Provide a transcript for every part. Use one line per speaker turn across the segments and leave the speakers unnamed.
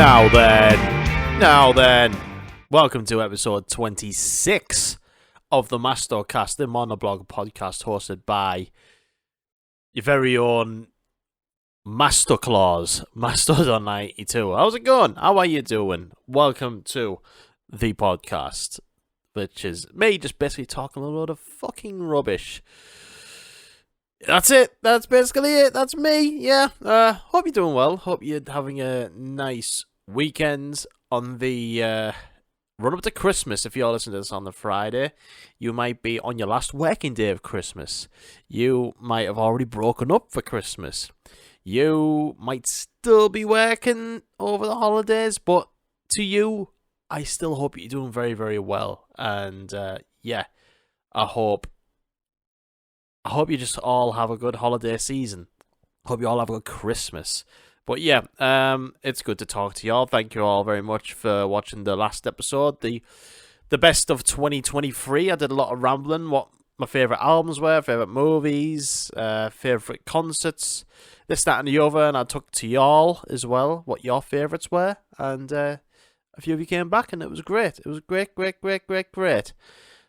Now then, welcome to episode 26 of the MastoCast, the Monoblog podcast hosted by your very own MastoClaws, MastoDan 92. How's it going? How are you doing? Welcome to the podcast, which is me just basically talking a load of fucking rubbish. That's it. That's basically it. That's me. Yeah. Hope you're doing well. Hope you're having a nice weekend on the run up to Christmas. If you're listening to this on the Friday, you might be on your last working day of Christmas. You might have already broken up for Christmas. You might still be working over the holidays, but to you, I still hope you're doing very, very well. And yeah, I hope you just all have a good holiday season. Hope you all have a good Christmas. But yeah, it's good to talk to y'all. Thank you all very much for watching the last episode, the best of 2023. I did a lot of rambling, what my favourite albums were, favourite movies, favourite concerts, this, that and the other, and I took to y'all as well what your favourites were, and a few of you came back, and it was great. It was great.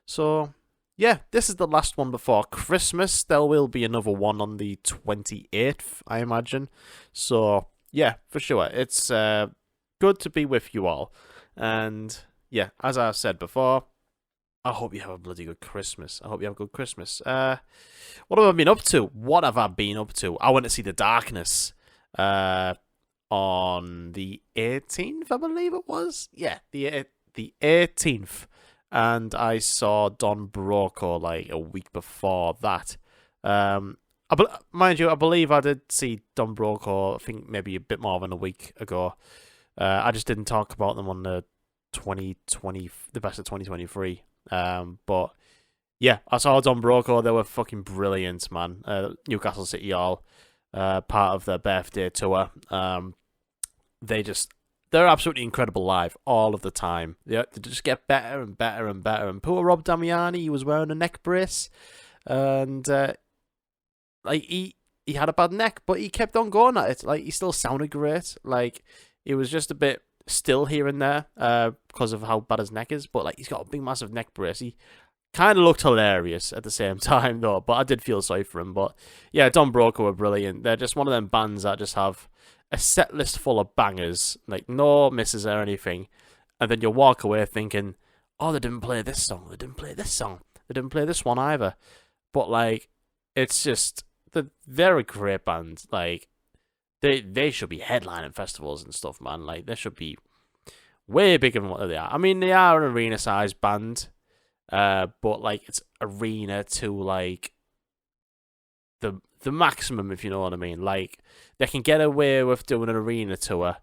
So yeah, this is the last one before Christmas. There will be another one on the 28th, I imagine. So, yeah, for sure. It's good to be with you all. And, yeah, as I said before, I hope you have a bloody good Christmas. I hope you have a good Christmas. What have I been up to? I went to see The Darkness on the 18th, I believe it was. Yeah, the 18th. And I saw Don Broco like a week before that. Mind you, I believe I did see Don Broco, I think maybe a bit more than a week ago. I just didn't talk about them on the best of 2023. But yeah, I saw Don Broco. They were fucking brilliant, man. Newcastle City Hall, part of their birthday tour. They're absolutely incredible live all of the time. They just get better and better and better. And poor Rob Damiani, he was wearing a neck brace, and like he had a bad neck, but he kept on going at it. Like he still sounded great. Like he was just a bit still here and there because of how bad his neck is. But like he's got a big massive neck brace. He kind of looked hilarious at the same time though. But I did feel sorry for him. But yeah, Don Broco were brilliant. They're just one of them bands that just have a set list full of bangers, like no misses or anything, and then you'll walk away thinking, oh, they didn't play this song, they didn't play this one either. But like, it's just they're a great band. Like they should be headlining festivals and stuff, man. Like they should be way bigger than what they are. I mean, they are an arena sized band, but like it's arena to like the maximum, if you know what I mean. Like they can get away with doing an arena tour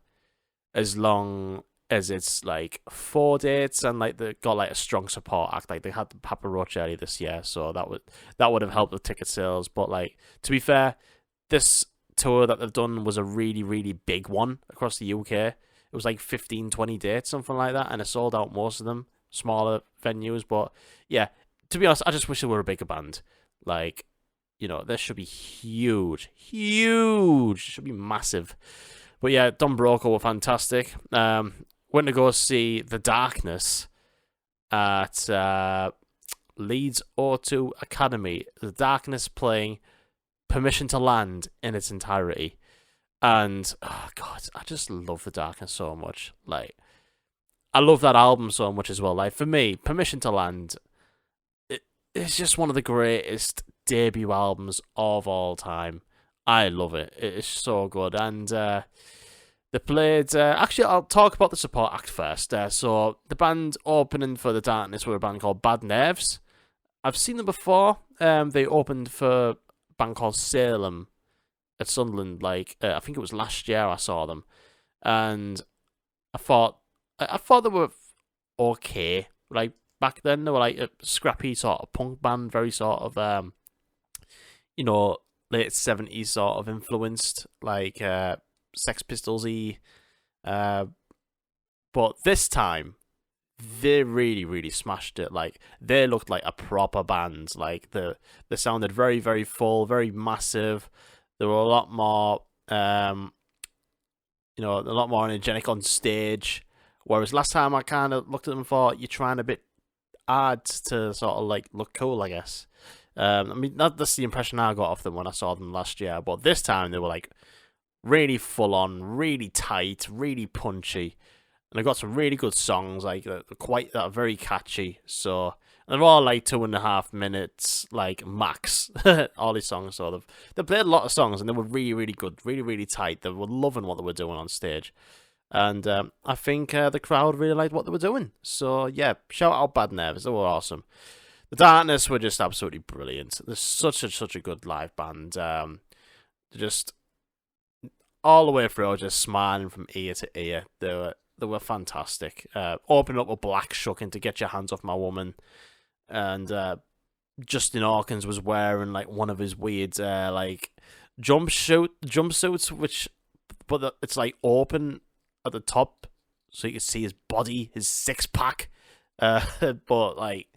as long as it's like 4 dates and like they got like a strong support act. Like they had the Papa Roach early this year, so that would have helped with ticket sales. But like, to be fair, this tour that they've done was a really, really big one across the UK. It was like 15-20 dates, something like that, and it sold out most of them, smaller venues. But yeah, to be honest, I just wish they were a bigger band. Like, you know, this should be huge. It should be massive. But yeah, Don Broco were fantastic. Went to go see The Darkness at Leeds O2 Academy. The Darkness playing Permission to Land in its entirety. And, oh God, I just love The Darkness so much. Like, I love that album so much as well. Like, for me, Permission to Land, it's just one of the greatest debut albums of all time. I love it. It is so good. And they played... actually, I'll talk about the support act first. So the band opening for The Darkness were a band called Bad Nerves. I've seen them before. They opened for a band called Salem at Sunderland. Like I think it was last year I saw them. And I thought they were okay. Like back then, they were like a scrappy sort of punk band, very sort of... you know, late 70s sort of influenced, like Sex Pistols-y. But this time, they really, really smashed it. Like, they looked like a proper band. Like, they sounded very, very full, very massive. There were a lot more a lot more energetic on stage. Whereas last time I kind of looked at them and thought, you're trying a bit hard to sort of like look cool, I guess. I mean, that's the impression I got off them when I saw them last year. But this time they were like really full on, really tight, really punchy, and they've got some really good songs like that are very catchy. So they're all like 2.5 minutes, like max. All these songs. So they played a lot of songs and they were really, really good, really, really tight. They were loving what they were doing on stage. And I think the crowd really liked what they were doing. So, yeah, shout out Bad Nerves. They were awesome. The Darkness were just absolutely brilliant. They're such a good live band. Just all the way through, just smiling from ear to ear. They were fantastic. Opening up with Black Shucking to Get Your Hands Off My Woman. And Justin Hawkins was wearing like one of his weird like jumpsuits, but it's like open at the top, so you can see his body, his 6-pack. But like,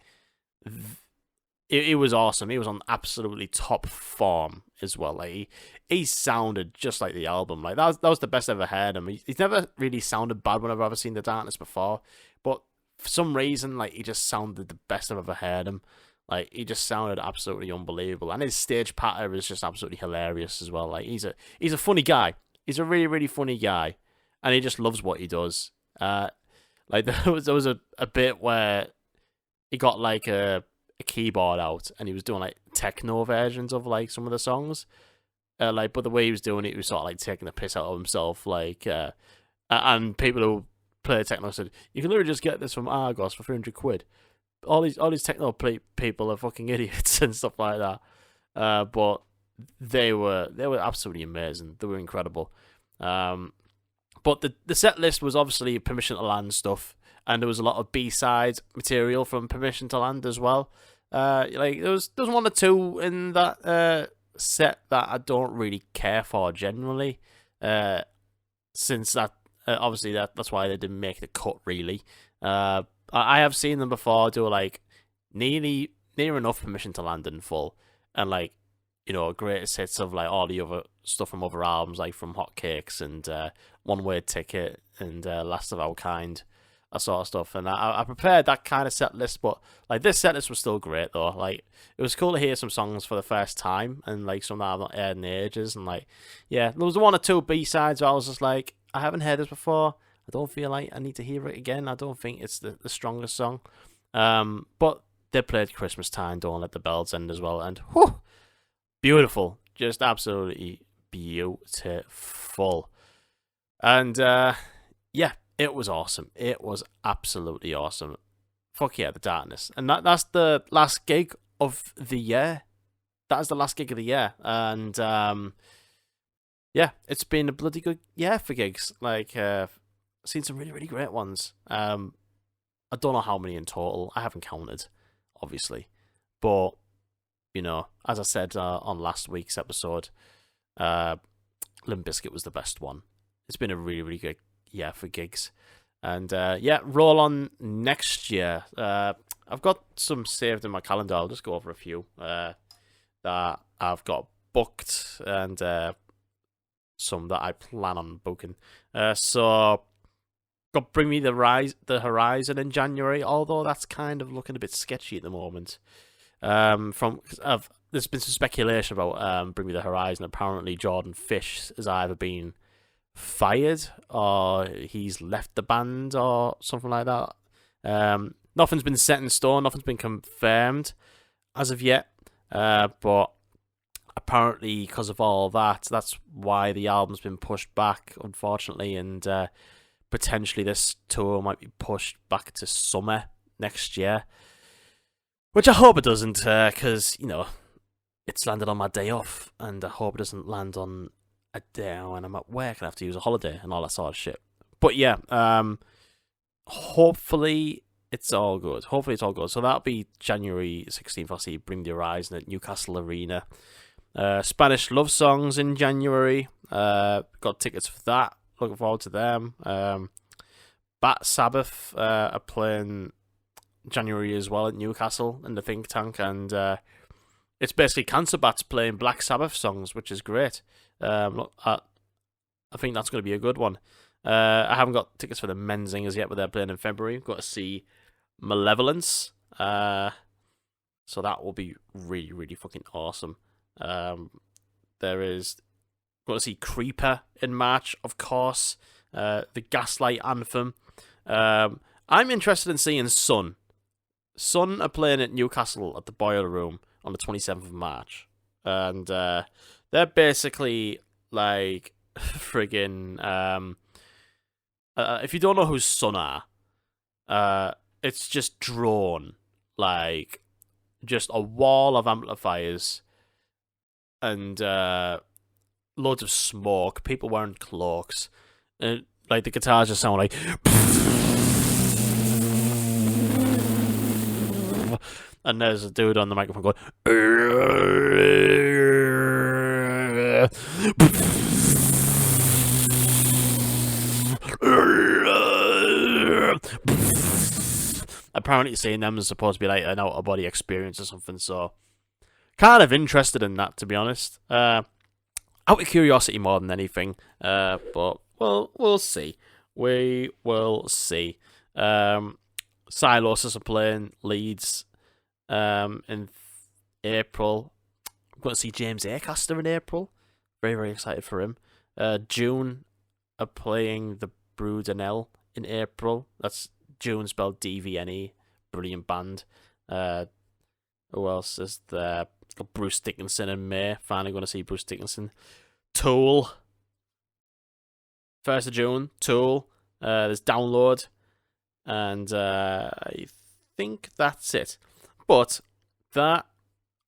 it was awesome. He was on absolutely top form as well. Like he sounded just like the album. Like that was the best I've ever heard him. He's never really sounded bad when I've ever seen The Darkness before, but for some reason, like he just sounded the best I've ever heard him. Like he just sounded absolutely unbelievable, and his stage patter is just absolutely hilarious as well. Like he's a funny guy. He's a really, really funny guy. And he just loves what he does. Like there was a bit where he got like a keyboard out and he was doing like techno versions of like some of the songs. But the way he was doing it, he was sort of like taking the piss out of himself. Like, and people who play techno said, "You can literally just get this from Argos for 300 quid." All these techno people are fucking idiots and stuff like that. But they were absolutely amazing. They were incredible. But the set list was obviously Permission to Land stuff, and there was a lot of B-side material from Permission to Land as well. Like there was one or two in that set that I don't really care for generally, since that obviously that's why they didn't make the cut really. I have seen them before do like near enough Permission to Land in full, and like greatest hits of like all the other stuff from other albums, like from Hotcakes and One Way Ticket and Last of Our Kind, that sort of stuff. And I prepared that kind of set list, but like this set list was still great though. Like it was cool to hear some songs for the first time, and like some that I've not heard in ages. And like, yeah, there was one or two B-sides where I was just like, I haven't heard this before. I don't feel like I need to hear it again. I don't think it's the strongest song. But they played Christmas Time, Don't Let the Bells End as well, and whew, beautiful, just absolutely beautiful. And yeah, it was awesome. It was absolutely awesome. Fuck yeah, The Darkness. And that's the last gig of the year. That is the last gig of the year. And yeah, it's been a bloody good year for gigs. Like I've seen some really, really great ones. I don't know how many in total. I haven't counted, obviously. But as I said on last week's episode, Limp Bizkit was the best one. It's been a really, really good year for gigs. And yeah, roll on next year. I've got some saved in my calendar. I'll just go over a few that I've got booked, and some that I plan on booking. So got Bring Me the Horizon in January, although that's kind of looking a bit sketchy at the moment. There's been some speculation about Bring Me the Horizon. Apparently Jordan Fish has either been fired or he's left the band or something like that. Nothing's been set in stone, nothing's been confirmed as of yet, but apparently because of all that, that's why the album's been pushed back, unfortunately, and potentially this tour might be pushed back to summer next year, which I hope it doesn't, because it's landed on my day off, and I hope it doesn't land on a day when I'm at work and I have to use a holiday and all that sort of shit. But yeah, hopefully it's all good. So that'll be January 16th. I'll see Bring the Horizon at Newcastle Arena. Spanish Love Songs in January. Got tickets for that. Looking forward to them. Bat Sabbath are playing January as well at Newcastle in the Think Tank, and it's basically Cancer Bats playing Black Sabbath songs, which is great. I I think that's going to be a good one. I haven't got tickets for the men's singers yet, but they're playing in February. Got to see Malevolence. So that will be really, really fucking awesome. There is got to see Creeper in March, of course. The Gaslight Anthem. I'm interested in seeing Sun. Sun are playing at Newcastle at the Boiler Room on the 27th of March. And they're basically like friggin' if you don't know who Sun are, it's just drawn like just a wall of amplifiers and loads of smoke, people wearing cloaks, and like the guitars just sound like and there's a dude on the microphone going apparently seeing them is supposed to be like an out-of-body experience or something, so kind of interested in that, to be honest. Out of curiosity more than anything, but we'll see. We will see. Silosis are playing Leeds in April. I'm going to see James Acaster in April. Very, very excited for him. June are playing the Brudenell in April. That's June spelled DVNE. Brilliant band. Who else is there? Got Bruce Dickinson in May. Finally going to see Bruce Dickinson. Tool. 1st of June. Tool. There's Download. And I think that's it. But that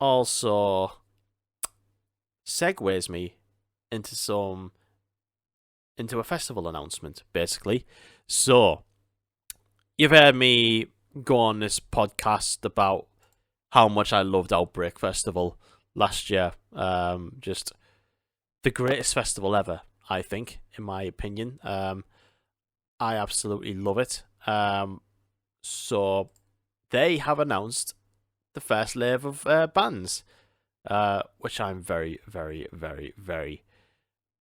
also segues me into a festival announcement, basically. So, you've heard me go on this podcast about how much I loved Outbreak Festival last year. Just the greatest festival ever, I think, in my opinion. I absolutely love it. So they have announced the first wave of bands, which I'm very, very, very, very,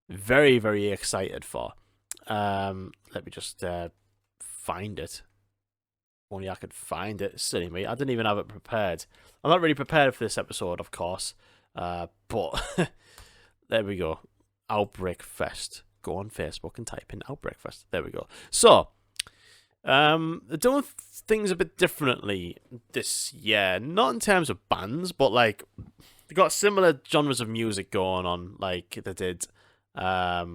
very, very excited for. Let me just find it. Only I could find it. Silly me. I didn't even have it prepared. I'm not really prepared for this episode, of course. But there we go. Outbreak Fest. Go on Facebook and type in Outbreak Fest. There we go. So, they're doing things a bit differently this year. Not in terms of bands, but like they got similar genres of music going on, like they did. But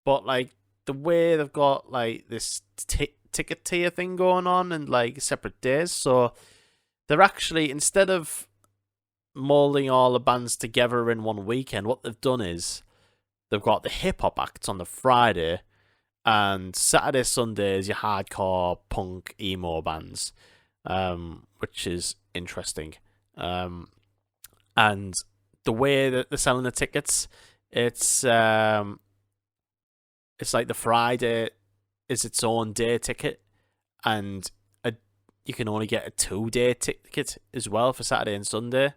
like the way they've got like this ticket tier thing going on and like separate days, so they're actually, instead of molding all the bands together in one weekend, what they've done is they've got the hip hop acts on the Friday, and Saturday, Sunday is your hardcore punk emo bands, which is interesting. And the way that they're selling the tickets, it's like the Friday is its own day ticket, and you can only get a 2-day ticket as well for Saturday and Sunday.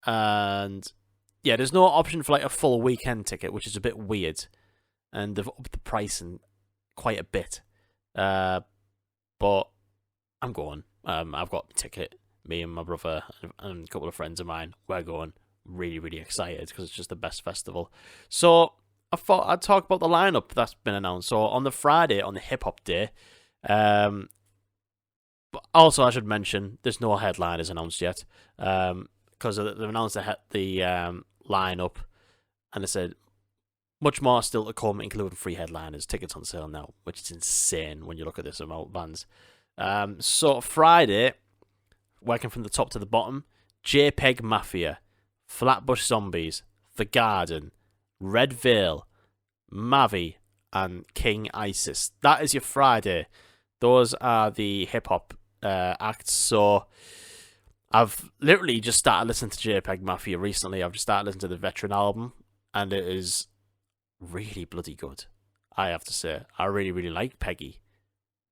And yeah, there's no option for like a full weekend ticket, which is a bit weird. And they've upped the price quite a bit. But I'm going. I've got a ticket. Me and my brother and a couple of friends of mine, we're going. Really, really excited because it's just the best festival. So I thought I'd talk about the lineup that's been announced. So on the Friday, on the hip hop day, but also I should mention there's no headliners announced yet, because they've announced the lineup, and they said much more still to come, including free headliners. Tickets on sale now, which is insane when you look at this amount of bands. So Friday, working from the top to the bottom, JPEG Mafia, Flatbush Zombies, The Garden, Red Veil, Mavi, and King Isis. That is your Friday. Those are the hip hop acts. So I've literally just started listening to JPEG Mafia recently. I've just started listening to the Veteran album, and it is really bloody good, I have to say. I really, really like Peggy.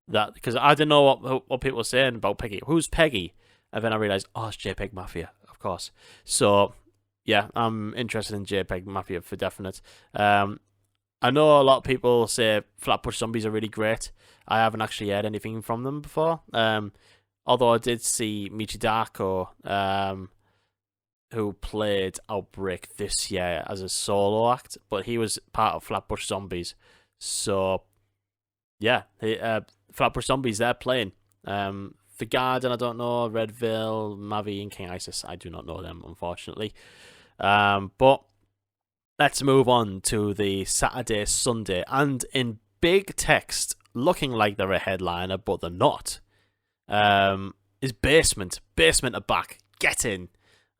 That, because I didn't know what people were saying about Peggy. Who's Peggy? And then I realised, oh, it's JPEG Mafia, of course. So yeah, I'm interested in JPEG Mafia for definite. And I know a lot of people say Flatbush Zombies are really great. I haven't actually heard anything from them before. Although I did see Michidako, who played Outbreak this year as a solo act, but he was part of Flatbush Zombies. So, yeah, Flatbush Zombies, they're playing. The Garden, I don't know. Redville, Mavi, and King Isis, I do not know them, unfortunately. But let's move on to the Saturday, Sunday, and in big text, looking like they're a headliner, but they're not, is Basement. Basement are back. Get in.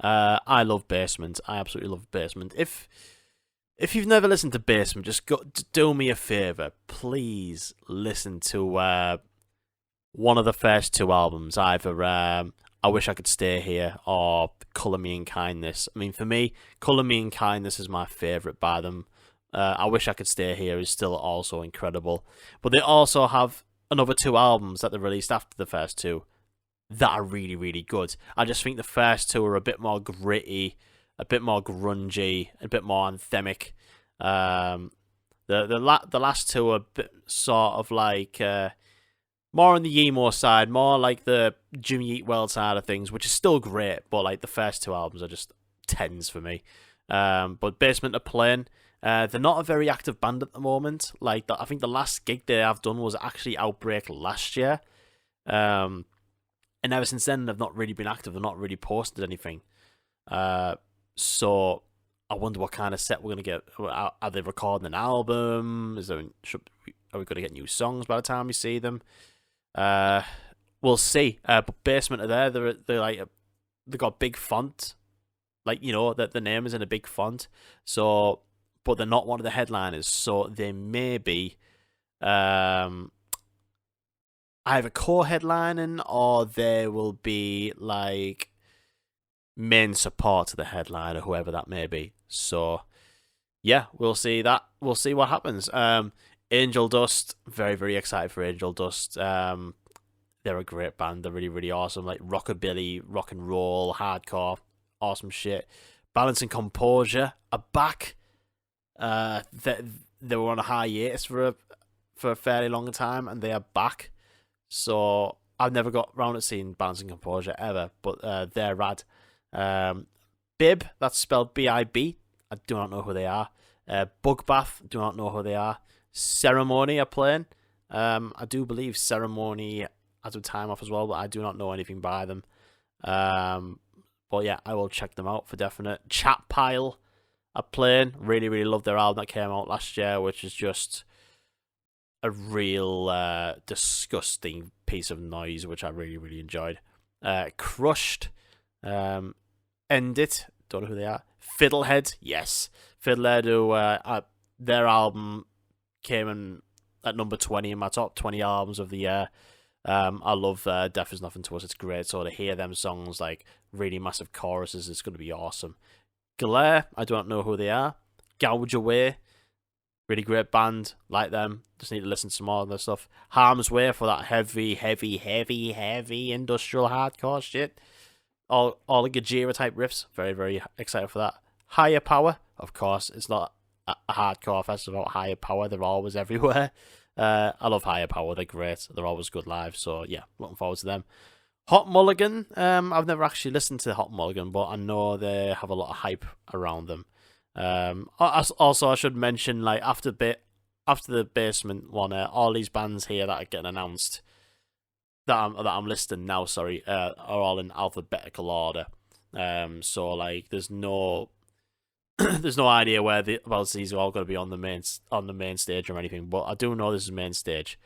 I love Basement. I absolutely love Basement. If you've never listened to Basement, just do me a favour. Please listen to one of the first two albums, either I Wish I Could Stay Here or Colour Me in Kindness. I mean, for me, Colour Me in Kindness is my favourite by them. I Wish I Could Stay Here is still also incredible. But they also have another two albums that they released after the first two that are really, really good. I just think the first two are a bit more gritty, a bit more grungy, a bit more anthemic. The last two are a bit sort of like more on the emo side, more like the Jimmy Eat World side of things, which is still great, but like the first two albums are just tens for me. But Basement are playing. They're not a very active band at the moment. Like I think the last gig they have done was actually Outbreak last year. And ever since then, they've not really been active. They've not really posted anything. So I wonder what kind of set we're going to get. Are they recording an album? Are we going to get new songs by the time we see them? We'll see. But Basement are there. They're like they got big font, like that the name is in a big font. So, but they're not one of the headliners. So they may be either co-headlining or they will be like main support to the headliner, whoever that may be. So yeah, we'll see that. We'll see what happens. Angel Dust, very, very excited for Angel Dust. They're a great band. They're really, really awesome. Like rockabilly, rock and roll, hardcore, awesome shit. Balance and Composure are back. They were on a hiatus for a fairly long time, and they are back. So I've never got round to seeing Balance and Composure ever, but they're rad. Bib, that's spelled B-I-B. I do not know who they are. Bugbath, do not know who they are. Ceremony are playing. I do believe Ceremony has a time off as well, but I do not know anything by them. But yeah, I will check them out for definite. Chat Pile are playing. Really, really love their album that came out last year, which is just a real disgusting piece of noise, which I really, really enjoyed. Crushed. End It. Don't know who they are. Fiddlehead. Yes. Fiddlehead, who their album came in at number 20 in my top 20 albums of the year. I love Death Is Nothing to Us. It's great. So to hear them songs, like really massive choruses, it's going to be awesome. Glare, I don't know who they are. Gouge Away, really great band. Like them. Just need to listen to some more of their stuff. Harm's Way for that heavy, heavy, heavy, heavy industrial hardcore shit. All the Gajira type riffs. Very, very excited for that. Higher Power, of course. It's not a hardcore festival. Higher Power, they're always everywhere. I love Higher Power. They're great. They're always good live. So yeah, looking forward to them. Hot Mulligan. I've never actually listened to Hot Mulligan, but I know they have a lot of hype around them. Also, I should mention, like after the Basement one, all these bands here that are getting announced that I'm listing now, are all in alphabetical order. So like there's no there's no idea where these are all going to be on the main stage or anything, but I do know this is main stage.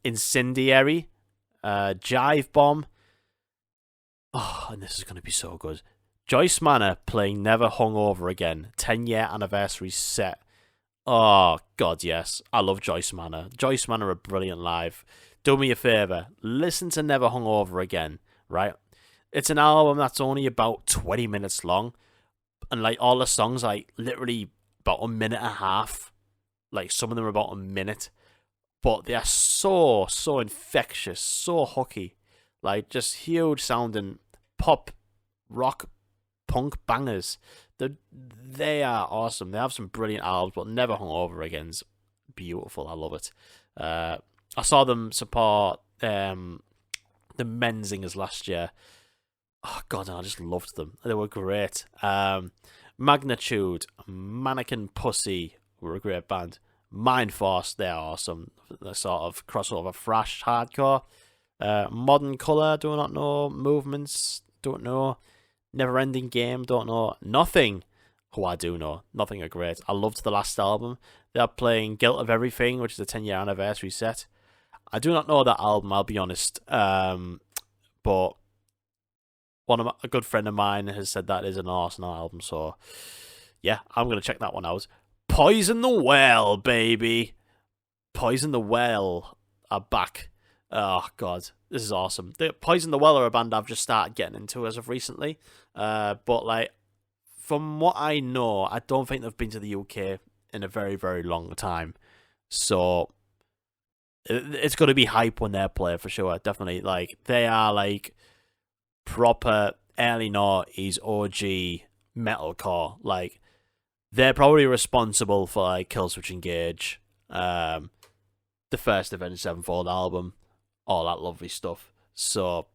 Incendiary, Jive Bomb. Oh, and this is going to be so good. Joyce Manor playing Never Hungover Again, 10-year anniversary set. Oh, God, yes. I love Joyce Manor. Joyce Manor are brilliant live. Do me a favour. Listen to Never Hungover Again, right? It's an album that's only about 20 minutes long. And, like, all the songs, like, literally about a minute and a half. Like, some of them are about a minute. But they are so infectious, so hooky. Like, just huge sounding pop, rock, punk bangers They are awesome. They have some brilliant albums, but Never Hung Over Again's beautiful. I love it. I saw them support the Menzingers last year. Oh god, I just loved them. They were great. Magnitude, Mannequin Pussy were a great band. Mind Force, they're awesome. They're sort of crossover thrash hardcore. Modern Colour, do not know. Movements, don't know. Never Ending Game, don't know. Nothing, who I do know. Nothing are great. I loved the last album. They're playing Guilt of Everything, which is a 10-year anniversary set. I do not know that album, I'll be honest. But a good friend of mine has said that is an awesome album, so yeah, I'm going to check that one out. Poison the Well, baby. Poison the Well are back. Oh, God. This is awesome. Poison the Well are a band I've just started getting into as of recently. But, like, from what I know, I don't think they've been to the UK in a very, very long time. So, it's going to be hype when they play, for sure. Definitely. Like, they are, like, proper early noughties OG metalcore. Like, they're probably responsible for, like, Killswitch Engage, the first Avenged Sevenfold album, all that lovely stuff. So,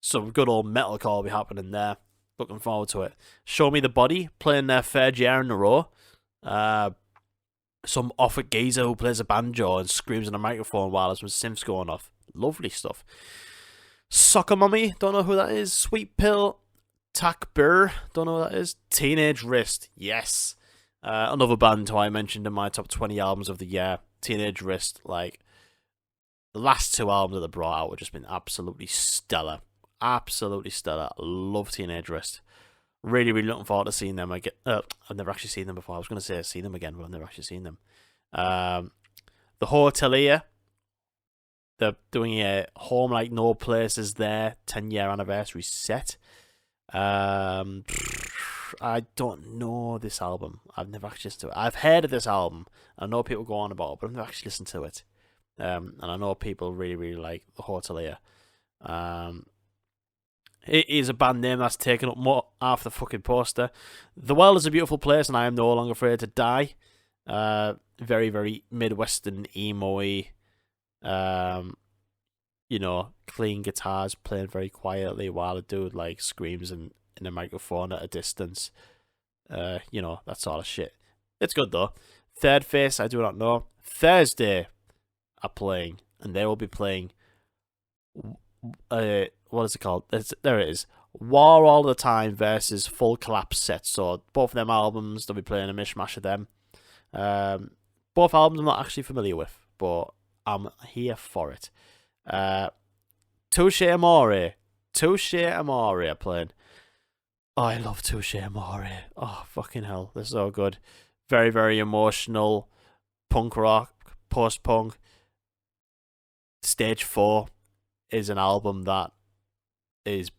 some good old metalcore will be happening there. Looking forward to it. Show Me the Body, playing their third year in a row. Some off-it geezer who plays a banjo and screams in a microphone while there's some synths going off. Lovely stuff. Soccer Mummy, don't know who that is. Sweet Pill, Tack Burr, don't know who that is. Teenage Wrist, yes. Another band who I mentioned in my top 20 albums of the year. Teenage Wrist, like, the last two albums that they brought out have just been absolutely stellar. Absolutely stellar. I love Teenage Wrist. Really, really looking forward to seeing them again. I've never actually seen them before. I was going to say I've seen them again, but I've never actually seen them. The Hotelier. They're doing a Home Like No Place Is There 10-year anniversary set. I don't know this album. I've never actually listened to it. I've heard of this album. I know people go on about it, but I've never actually listened to it. And I know people really, really like The Hotelier. It is a band name that's taken up more half the fucking poster. The World is a Beautiful Place and I Am No Longer Afraid to Die. Very, very Midwestern emo-y. You know, clean guitars playing very quietly while a dude like screams in a microphone at a distance. You know, that sort of shit. It's good though. Third Face, I do not know. Thursday are playing, and they will be playing. What is it called? There it is. War All the Time versus Full Collapse set. So both of them albums, they'll be playing a mishmash of them. Both albums I'm not actually familiar with, but I'm here for it. Touche Amore are playing. Oh, I love Touche Amore. Oh, fucking hell. They're so good. Very, very emotional. Punk rock. Post-punk. Stage 4 is an album that is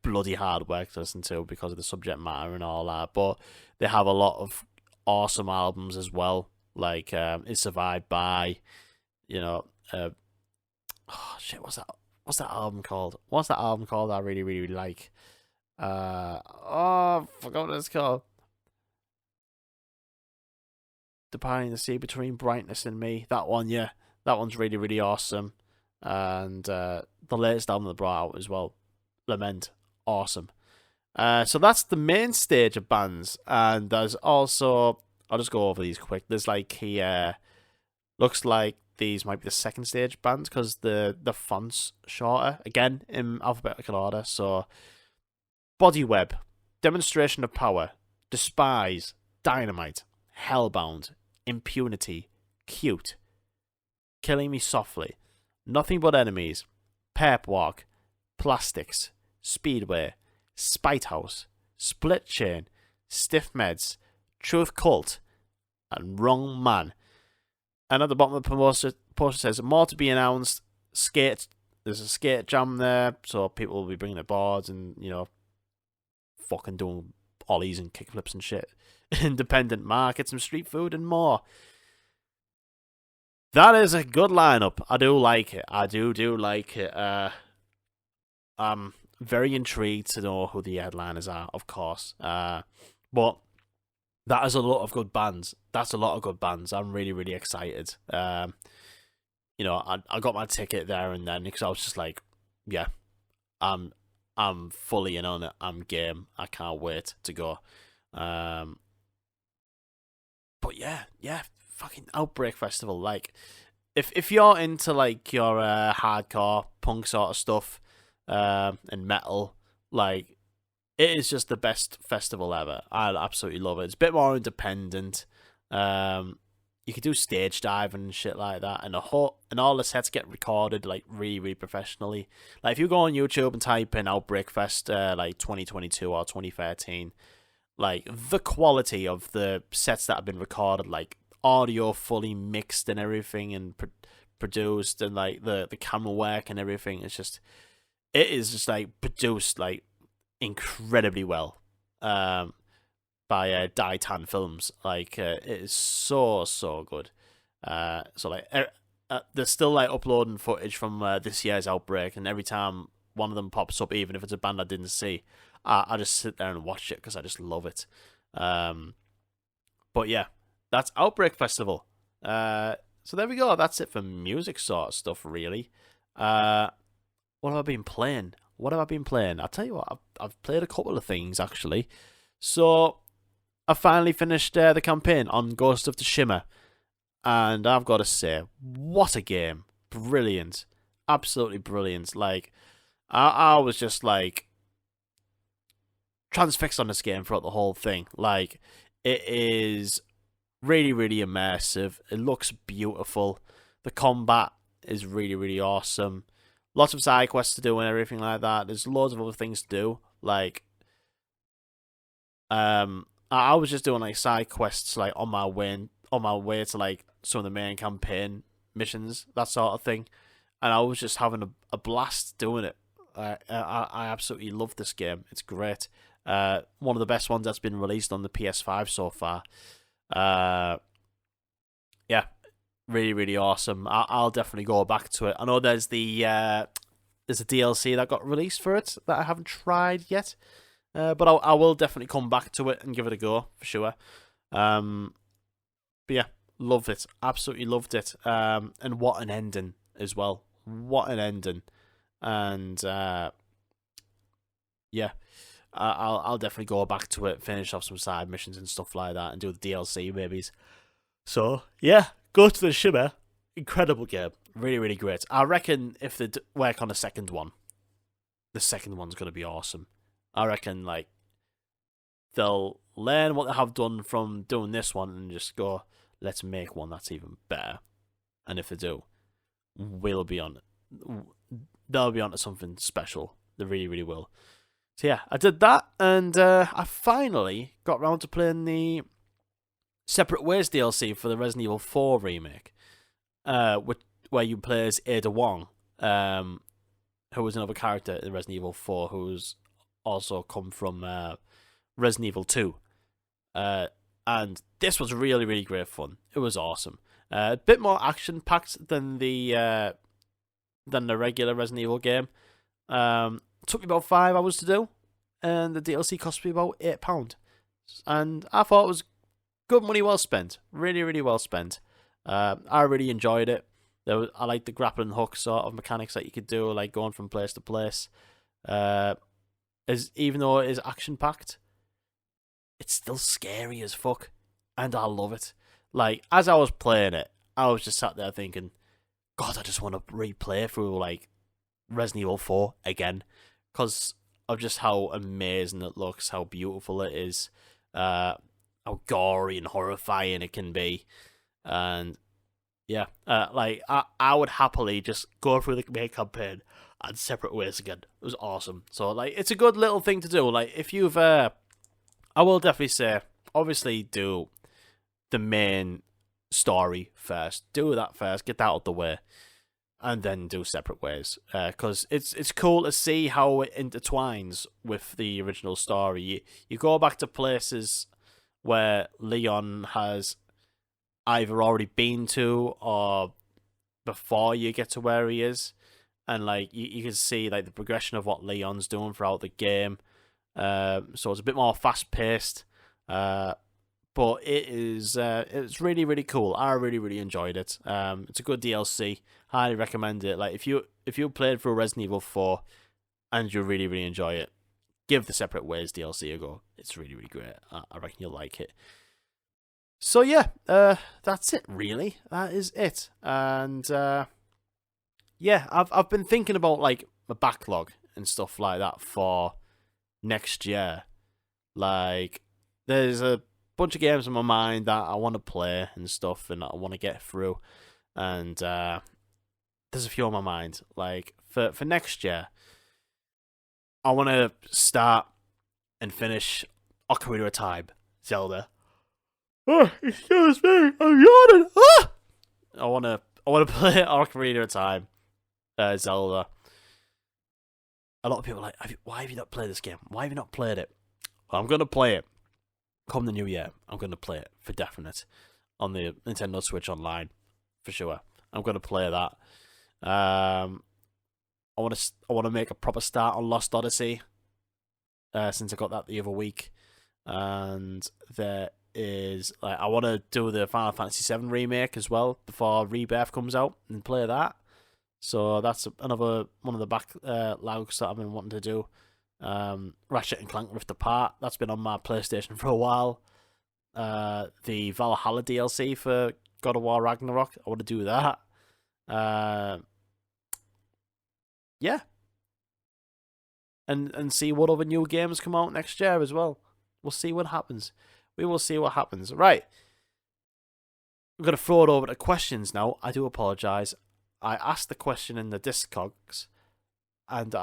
bloody hard work to listen to because of the subject matter and all that. But they have a lot of awesome albums as well. Like, Is Survived By, you know, oh shit, what's that album called? What's that album called I really, really, really like? I forgot what it's called. Departing the Sea Between Brightness and Me. That one, yeah. That one's really, really awesome. And the latest album they brought out as well, Lament. Awesome. So that's the main stage of bands. And there's also, I'll just go over these quick. There's like looks like these might be the second stage bands because the font's shorter. Again, in alphabetical order. So, Body Web, Demonstration of Power, Despise, Dynamite, Hellbound, Impunity, Cute, Killing Me Softly, Nothing But Enemies, Perp Walk, Plastics, Speedway, Spite House, Split Chain, Stiff Meds, Truth Cult, and Wrong Man. And at the bottom of the poster says, more to be announced, skate. There's a skate jam there, so people will be bringing their boards and, you know, fucking doing ollies and kickflips and shit. Independent markets, some street food and more. That is a good lineup. I do like it. I do like it. I'm very intrigued to know who the headliners are, of course. But that is a lot of good bands. That's a lot of good bands. I'm really, really excited. You know, I got my ticket there and then because I was just like, yeah, I'm fully in on it. I'm game. I can't wait to go. But yeah, fucking Outbreak Festival. Like, if you're into like your hardcore punk sort of stuff, and metal, like, it is just the best festival ever. I absolutely love it. It's a bit more independent. You could do stage diving and shit like that, and all the sets get recorded like really, really professionally. Like if you go on YouTube and type in Outbreak Fest like 2022 or 2013, like the quality of the sets that have been recorded, like audio fully mixed and everything, and produced, and like the camera work and everything, it is just like produced like incredibly well. By Daitan Films. Like, it is so good. So like, they're still like uploading footage from this year's Outbreak, and every time one of them pops up, even if it's a band I didn't see, I just sit there and watch it because I just love it. But yeah, that's Outbreak Festival. So there we go. That's it for music sort of stuff, really. What have I been playing? I'll tell you what, I've played a couple of things actually. So I finally finished the campaign on Ghost of Tsushima, and I've got to say, what a game. Brilliant. Absolutely brilliant. Like, I was just like transfixed on this game throughout the whole thing. Like, it is really, really immersive. It looks beautiful. The combat is really, really awesome. Lots of side quests to do and everything like that. There's loads of other things to do. Like, I was just doing like side quests like on my way to like some of the main campaign missions, that sort of thing, and I was just having a blast doing it. I absolutely love this game. It's great. One of the best ones that's been released on the PS5 so far. Yeah, really, really awesome. I'll definitely go back to it. I know there's a DLC that got released for it that I haven't tried yet. But I will definitely come back to it and give it a go for sure. But yeah, loved it. Absolutely loved it. And what an ending as well. What an ending. And yeah, I'll definitely go back to it, finish off some side missions and stuff like that, and do the DLC maybe. So yeah, go to the Shimmer. Incredible game. Really, really great. I reckon if they work on a second one, the second one's going to be awesome. I reckon like they'll learn what they have done from doing this one and just go, let's make one that's even better. And if they do, they'll be on to something special. They really, really will. So yeah, I did that, and I finally got round to playing the Separate Ways DLC for the Resident Evil 4 remake, where you play as Ada Wong, who was another character in Resident Evil 4, who's also come from Resident Evil 2. And this was really, really great fun. It was awesome. A bit more action-packed than the regular Resident Evil game. Took me about 5 hours to do, and the DLC cost me about £8. And I thought it was good money well spent. Really, really well spent. I really enjoyed it. I like the grappling hook sort of mechanics that you could do, like going from place to place. Even though it is action packed, it's still scary as fuck, and I love it. Like, as I was playing it, I was just sat there thinking, God, I just want to replay through like Resident Evil 4 again, because of just how amazing it looks, how beautiful it is, how gory and horrifying it can be, and yeah, like I would happily just go through the main campaign and Separate Ways again. It was awesome. So like, it's a good little thing to do. Like, if you've, I will definitely say, obviously do the main story first. Do that first. Get that out of the way, and then do Separate Ways. Because it's cool to see how it intertwines with the original story. You go back to places where Leon has either already been to or before you get to where he is. And like you can see like the progression of what Leon's doing throughout the game. So it's a bit more fast paced. But it's really, really cool. I really, really enjoyed it. It's a good DLC. Highly recommend it. Like if you played through Resident Evil 4 and you really, really enjoy it, give the Separate Ways DLC a go. It's really, really great. I reckon you'll like it. So yeah, that's it really. That is it. And yeah, I've been thinking about like my backlog and stuff like that for next year. Like there's a bunch of games in my mind that I want to play and stuff and I want to get through. And there's a few on my mind. Like for next year, I want to start and finish Ocarina of Time, Zelda. Oh, excuse me, I'm yawning. Ah! I want to play Ocarina of Time, Zelda. A lot of people are like, why have you not played this game? Why have you not played it? Well, I'm going to play it. Come the new year, I'm going to play it for definite on the Nintendo Switch Online, for sure. I'm going to play that. I want to make a proper start on Lost Odyssey, since I got that the other week, and there is like I want to do the Final Fantasy VII remake as well before Rebirth comes out and play that. So that's another one of the backlogs that I've been wanting to do. Ratchet and Clank Rift Apart, that's been on my PlayStation for a while. The Valhalla DLC for God of War Ragnarok, I want to do that. Yeah. And see what other new games come out next year as well. We'll see what happens. We will see what happens. Right. We're going to throw it over to questions now. I do apologise. I asked the question in the Discogs, and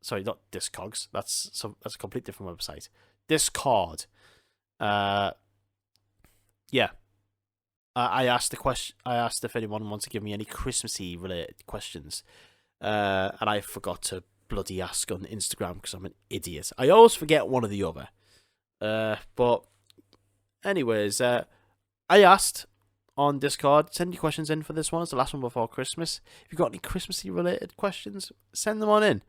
sorry, not Discogs. That's a complete different website. Discord. Yeah. I asked the question. I asked if anyone wants to give me any Christmassy related questions, and I forgot to bloody ask on Instagram because I'm an idiot. I always forget one or the other. But anyways, I asked on Discord, send your questions in for this one. It's the last one before Christmas. If you've got any Christmassy related questions, send them on in.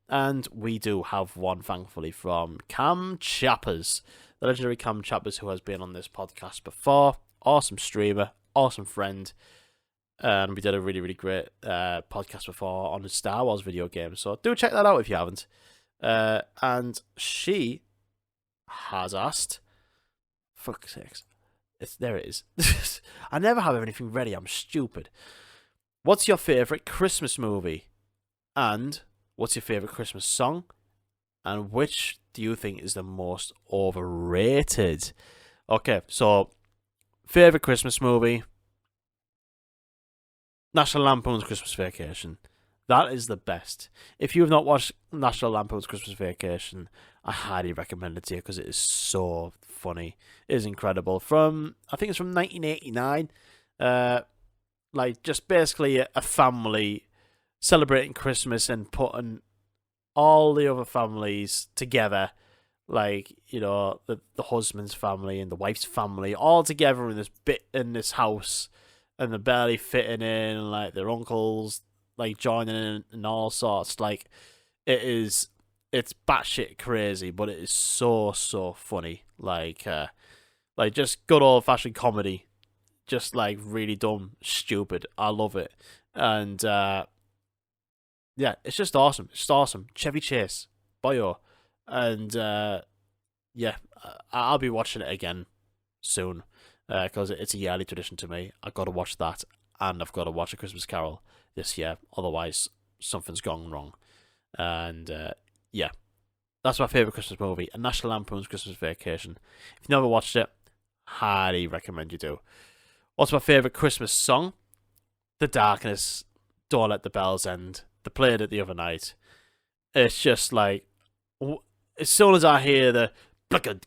And we do have one, thankfully, from Cam Chappers, the legendary Cam Chappers, who has been on this podcast before. Awesome streamer, awesome friend. And we did a really, really great podcast before on the Star Wars video game. So do check that out if you haven't. And she has asked, fuck's sakes, there it is. I never have anything ready. I'm stupid. What's your favourite Christmas movie? And what's your favourite Christmas song? And which do you think is the most overrated? Okay, so favourite Christmas movie, National Lampoon's Christmas Vacation. That is the best. If you have not watched National Lampoon's Christmas Vacation, I highly recommend it to you because it is so funny. It is incredible. I think it's from 1989. Like just basically a family celebrating Christmas and putting all the other families together, like, you know, the husband's family and the wife's family all together in this house, and they're barely fitting in, and like their uncles like joining in and all sorts. Like it's batshit crazy, but it is so funny. Like just good old fashioned comedy, just like really dumb, stupid. I love it, and yeah, it's just awesome. It's just awesome. Chevy Chase, boyo, and yeah, I'll be watching it again soon because it's a yearly tradition to me. I've got to watch that, and I've got to watch A Christmas Carol this year. Otherwise, something's gone wrong. And yeah, that's my favourite Christmas movie, A National Lampoon's Christmas Vacation. If you've never watched it, highly recommend you do. What's my favourite Christmas song? The Darkness, Don't Let the Bells End. They played it the other night. It's just like, as soon as I hear the it's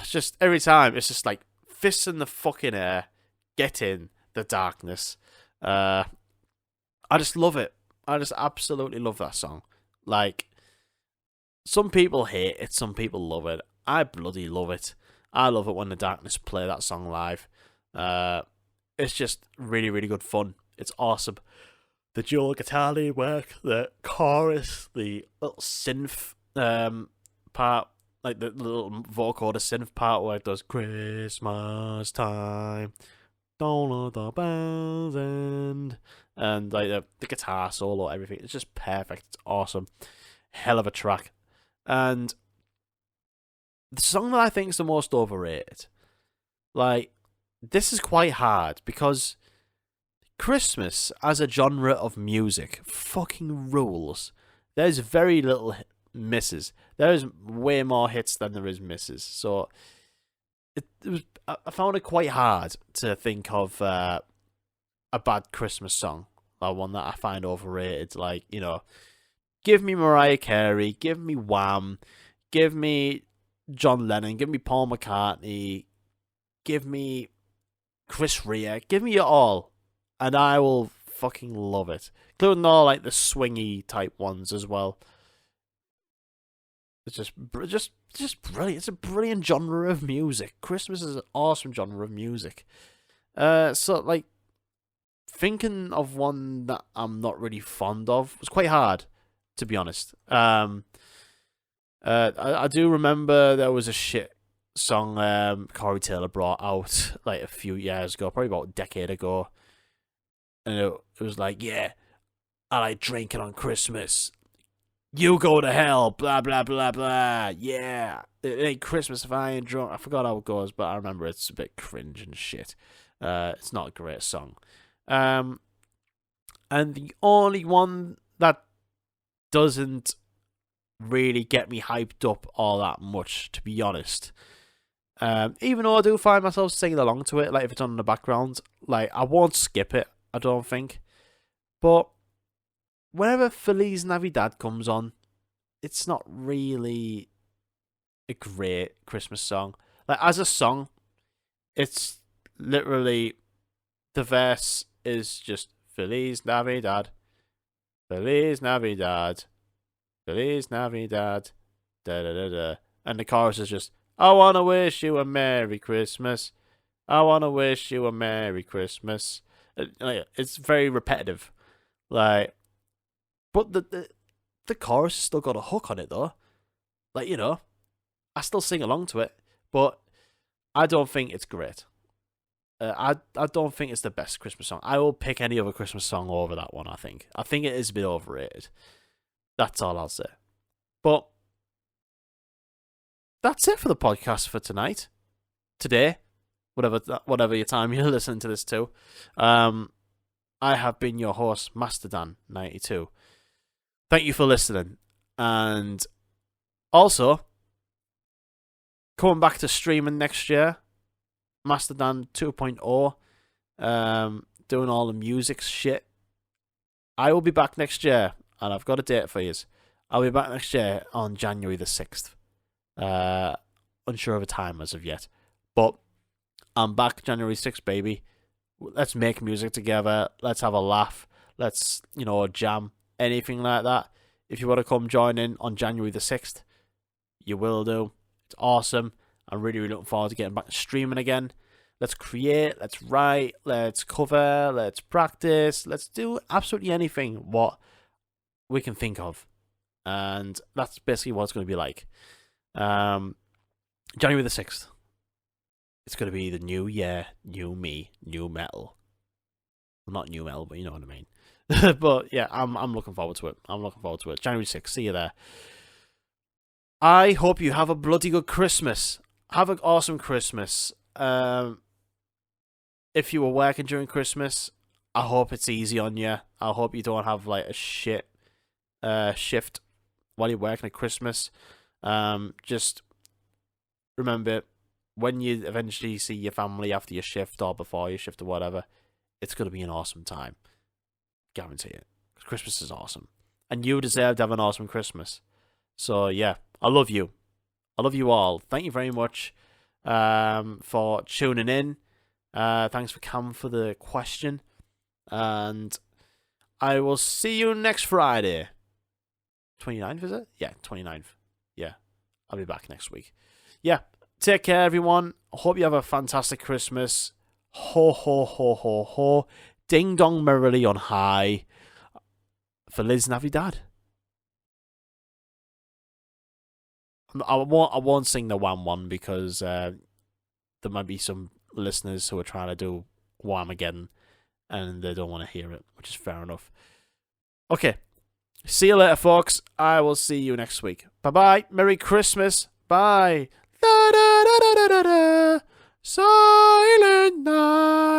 just every time it's just like fists in the fucking air, get in the darkness. I just love it. I just absolutely love that song. Like, some people hate it, some people love it. I bloody love it. I love it when the Darkness play that song live. It's just really, really good fun. It's awesome. The dual guitar lead work, the chorus, the little synth part, like the little vocal, the synth part where it does Christmas time, don't let the bells end, and like the guitar solo, everything. It's just perfect. It's awesome. Hell of a track. And the song that I think is the most overrated, like, this is quite hard because Christmas as a genre of music fucking rules. There's very little misses. There's way more hits than there is misses. So I found it quite hard to think of a bad Christmas song, or one that I find overrated. Like, you know, give me Mariah Carey, give me Wham, give me John Lennon, give me Paul McCartney, give me Chris Rea, give me it all, and I will fucking love it. Including all like the swingy type ones as well. It's just brilliant. It's a brilliant genre of music. Christmas is an awesome genre of music. So like, thinking of one that I'm not really fond of was quite hard, to be honest. I do remember there was a shit song Corey Taylor brought out like a few years ago, probably about a decade ago, and it was like, yeah, I like drinking on Christmas. You go to hell, blah blah blah blah. Yeah, it ain't Christmas if I ain't drunk. I forgot how it goes, but I remember it's a bit cringe and shit. It's not a great song. And the only one that doesn't really get me hyped up all that much, to be honest. Even though I do find myself singing along to it, like if it's on in the background, like I won't skip it, I don't think. But whenever Feliz Navidad comes on, it's not really a great Christmas song. Like, as a song, it's literally, the verse is just Feliz Navidad, Feliz Navidad, Feliz Navidad, da da da da. And the chorus is just, I want to wish you a Merry Christmas. I want to wish you a Merry Christmas. It's very repetitive. Like, but the chorus has still got a hook on it, though. Like, you know, I still sing along to it, but I don't think it's great. I don't think it's the best Christmas song. I will pick any other Christmas song over that one, I think. I think it is a bit overrated. That's all I'll say. But that's it for the podcast for tonight. Today, whatever your time you're listening to this to. I have been your host, MastoDan92. Thank you for listening. And also, coming back to streaming next year, MastoDan 2.0, doing all the music shit. I will be back next year, and I've got a date for you. I'll be back next year on January the 6th. Unsure of a time as of yet. But I'm back January 6th, baby. Let's make music together. Let's have a laugh. Let's, jam. Anything like that. If you want to come join in on January the 6th, you will do. It's awesome. I'm really, really looking forward to getting back to streaming again. Let's create, let's write, let's cover, let's practice. Let's do absolutely anything what we can think of. And that's basically what it's going to be like. January the 6th. It's going to be the new year, new me, new metal. Well, not new metal, but you know what I mean. But yeah, I'm looking forward to it. January 6th. See you there. I hope you have a bloody good Christmas. Have an awesome Christmas. If you were working during Christmas, I hope it's easy on you. I hope you don't have like a shit shift while you're working at Christmas. Just remember, when you eventually see your family after your shift or before your shift or whatever, it's going to be an awesome time. Guarantee it. Christmas is awesome. And you deserve to have an awesome Christmas. So, yeah, I love you. I love you all. Thank you very much for tuning in. Thanks for Cam for the question. And I will see you next Friday. 29th, is it? Yeah, 29th. Yeah, I'll be back next week. Yeah, Take care, everyone. Hope you have a fantastic Christmas. Ho, ho, ho, ho, ho. Ding dong merrily on high. Feliz Navidad. I won't sing the Wham one because there might be some listeners who are trying to do Whamageddon and they don't want to hear it, which is fair enough. Okay. See you later, folks. I will see you next week. Bye-bye. Merry Christmas. Bye. Da, da, da, da, da, da. Silent night.